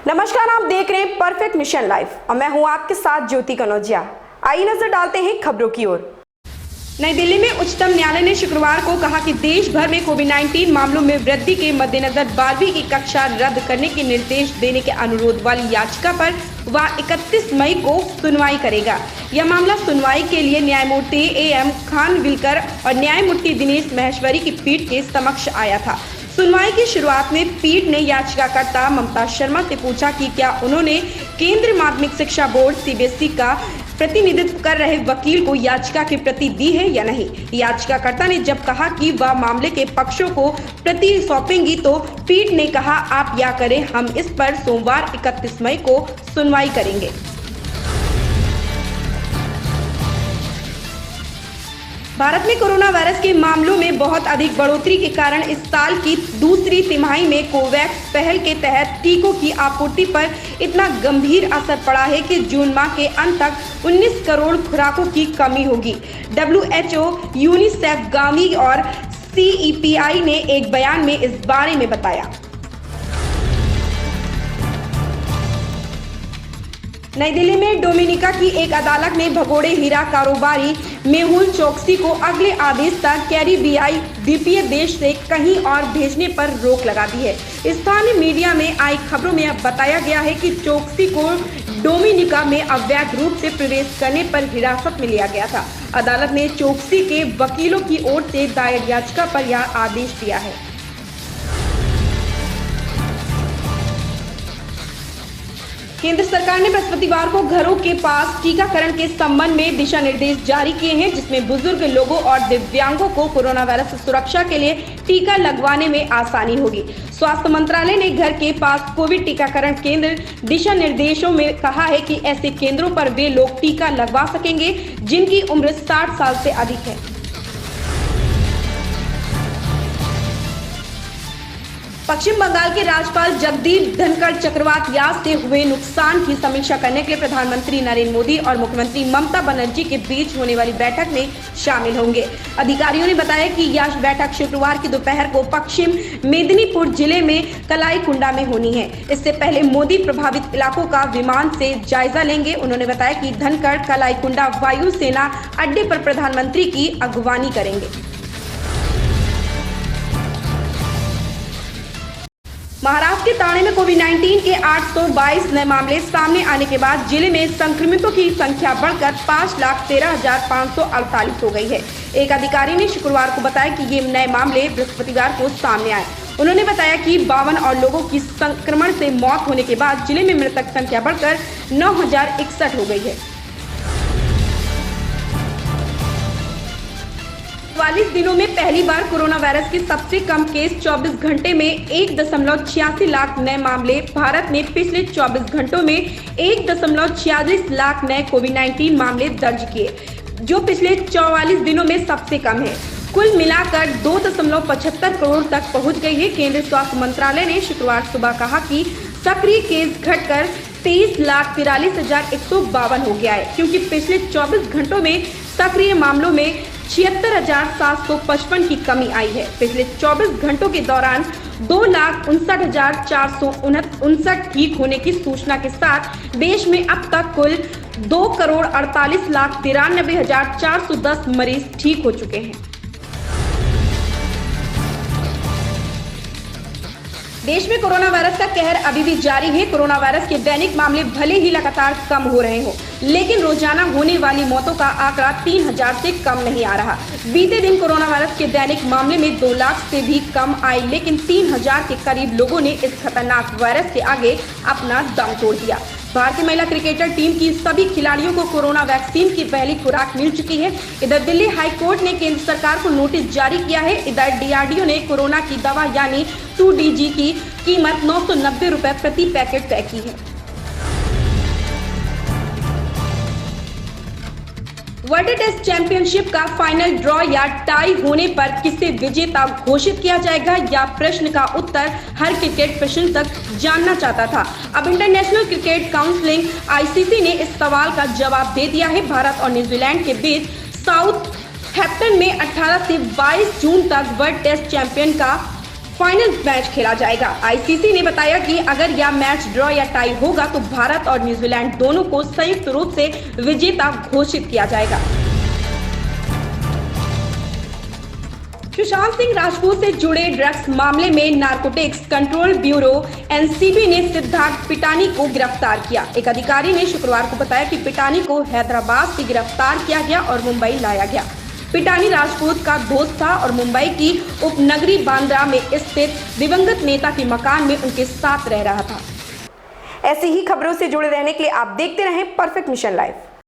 नमस्कार, आप देख रहे हैं परफेक्ट मिशन लाइव और मैं हूं आपके साथ ज्योति कनौजिया। आइए नजर डालते हैं खबरों की ओर। नई दिल्ली में उच्चतम न्यायालय ने शुक्रवार को कहा कि देश भर में कोविड-19 मामलों में वृद्धि के मद्देनजर 12वीं की कक्षा रद्द करने के निर्देश देने के अनुरोध वाली याचिका पर वह 31 मई को सुनवाई करेगा। यह मामला सुनवाई के लिए न्यायमूर्ति AM खानविलकर और न्यायमूर्ति दिनेश महेश्वरी की पीठ के समक्ष आया था। सुनवाई की शुरुआत में पीठ ने याचिकाकर्ता ममता शर्मा से पूछा कि क्या उन्होंने केंद्रीय माध्यमिक शिक्षा बोर्ड CBSE का प्रतिनिधित्व कर रहे वकील को याचिका की प्रति दी है या नहीं। याचिकाकर्ता ने जब कहा कि वह मामले के पक्षों को प्रति सौंपेंगी तो पीठ ने कहा, आप या करें, हम इस पर सोमवार 31 मई को सुनवाई करेंगे। भारत में कोरोना वायरस के मामलों में बहुत अधिक बढ़ोतरी के कारण इस साल की दूसरी तिमाही में कोवैक्स पहल के तहत टीकों की आपूर्ति पर इतना गंभीर असर पड़ा है कि जून माह के अंत तक 19 करोड़ खुराकों की कमी होगी। WHO, यूनिसेफ, गावी और CEPI ने एक बयान में इस बारे में बताया। नई दिल्ली में डोमिनिका की एक अदालत ने भगोड़े हीरा कारोबारी मेहुल चोकसी को अगले आदेश तक कैरिबियाई द्वीपीय देश से कहीं और भेजने पर रोक लगा दी है। स्थानीय मीडिया में आई खबरों में अब बताया गया है कि चोकसी को डोमिनिका में अवैध रूप से प्रवेश करने पर हिरासत में लिया गया था। अदालत ने चोकसी के वकीलों की ओर से दायर याचिका पर यह आदेश दिया है। केंद्र सरकार ने बृहस्पतिवार को घरों के पास टीकाकरण के संबंध में दिशा निर्देश जारी किए हैं, जिसमें बुजुर्ग लोगों और दिव्यांगों को कोरोना वायरस से सुरक्षा के लिए टीका लगवाने में आसानी होगी। स्वास्थ्य मंत्रालय ने घर के पास कोविड टीकाकरण केंद्र दिशा निर्देशों में कहा है कि ऐसे केंद्रों पर वे लोग टीका लगवा सकेंगे जिनकी उम्र 60 साल से अधिक है। पश्चिम बंगाल के राज्यपाल जगदीप धनखड़ चक्रवात यास से हुए नुकसान की समीक्षा करने के लिए प्रधानमंत्री नरेंद्र मोदी और मुख्यमंत्री ममता बनर्जी के बीच होने वाली बैठक में शामिल होंगे। अधिकारियों ने बताया कि यह बैठक शुक्रवार की दोपहर को पश्चिम मेदिनीपुर जिले में कलाईकुंडा में होनी है। इससे पहले मोदी प्रभावित इलाकों का विमान से जायजा लेंगे। उन्होंने बताया कि धनखड़ कलाईकुंडा वायु सेना अड्डे पर प्रधानमंत्री की अगवानी करेंगे। महाराष्ट्र के ठाणे में कोविड-19 के 822 नए मामले सामने आने के बाद जिले में संक्रमितों की संख्या बढ़कर 5,13,548 हो गई है। एक अधिकारी ने शुक्रवार को बताया कि ये नए मामले बृहस्पतिवार को सामने आए। उन्होंने बताया कि 52 और लोगों की संक्रमण से मौत होने के बाद जिले में मृतक संख्या बढ़कर 9,061 हो गई है। 44 दिनों में पहली बार कोरोना वायरस के सबसे कम केस 24 घंटे में 1.86 लाख नए मामले। भारत ने पिछले 24 घंटों में 1.46 लाख नए कोविड-19 मामले दर्ज किए, जो पिछले 44 दिनों में सबसे कम है। कुल मिलाकर 2.75 करोड़ तक पहुंच गई है। केंद्रीय स्वास्थ्य मंत्रालय ने शुक्रवार सुबह कहा कि सक्रिय केस घटकर 23,43,152 हो गया है, क्योंकि पिछले 24 घंटों में सक्रिय मामलों में 76,755 की कमी आई है। पिछले 24 घंटों के दौरान 2,59,459 ठीक होने की सूचना के साथ देश में अब तक कुल 2,48,93,410 मरीज ठीक हो चुके हैं। देश में कोरोना वायरस का कहर अभी भी जारी है। कोरोना वायरस के दैनिक मामले भले ही लगातार कम हो रहे हों, लेकिन रोजाना होने वाली मौतों का आंकड़ा 3,000 से कम नहीं आ रहा। बीते दिन कोरोना वायरस के दैनिक मामले में 2 लाख से भी कम आए, लेकिन 3,000 के करीब लोगों ने इस खतरनाक वायरस के आगे अपना दम तोड़ दिया। भारतीय महिला क्रिकेटर टीम की सभी खिलाड़ियों को कोरोना वैक्सीन की पहली खुराक मिल चुकी है। इधर दिल्ली हाई कोर्ट ने केंद्र सरकार को नोटिस जारी किया है। इधर DRDO ने कोरोना की दवा यानी 2DG की कीमत 990 रुपए प्रति पैकेट तय की है। वर्ल्ड टेस्ट चैंपियनशिप का फाइनल ड्रॉ या टाई होने पर किसे विजेता घोषित किया जाएगा, या प्रश्न का उत्तर हर क्रिकेट प्रशंसक जानना चाहता था। अब इंटरनेशनल क्रिकेट काउंसिल ICC ने इस सवाल का जवाब दे दिया है। भारत और न्यूजीलैंड के बीच साउथहैम्पटन में 18 से 22 जून तक वर्ल्ड टेस्ट चैंपियन का फाइनल मैच खेला जाएगा। आईसीसी ने बताया कि अगर यह मैच ड्रॉ या टाई होगा तो भारत और न्यूजीलैंड दोनों को संयुक्त रूप से विजेता घोषित किया जाएगा। सुशांत सिंह राजपूत से जुड़े ड्रग्स मामले में नारकोटिक्स कंट्रोल ब्यूरो एनसीबी ने सिद्धार्थ पिटानी को गिरफ्तार किया। एक अधिकारी ने शुक्रवार को बताया कि पिटानी को हैदराबाद से गिरफ्तार किया गया और मुंबई लाया गया। पिटानी राजपूत का दोस्त था और मुंबई की उपनगरी बांद्रा में स्थित दिवंगत नेता के मकान में उनके साथ रह रहा था। ऐसी ही खबरों से जुड़े रहने के लिए आप देखते रहें परफेक्ट मिशन लाइव।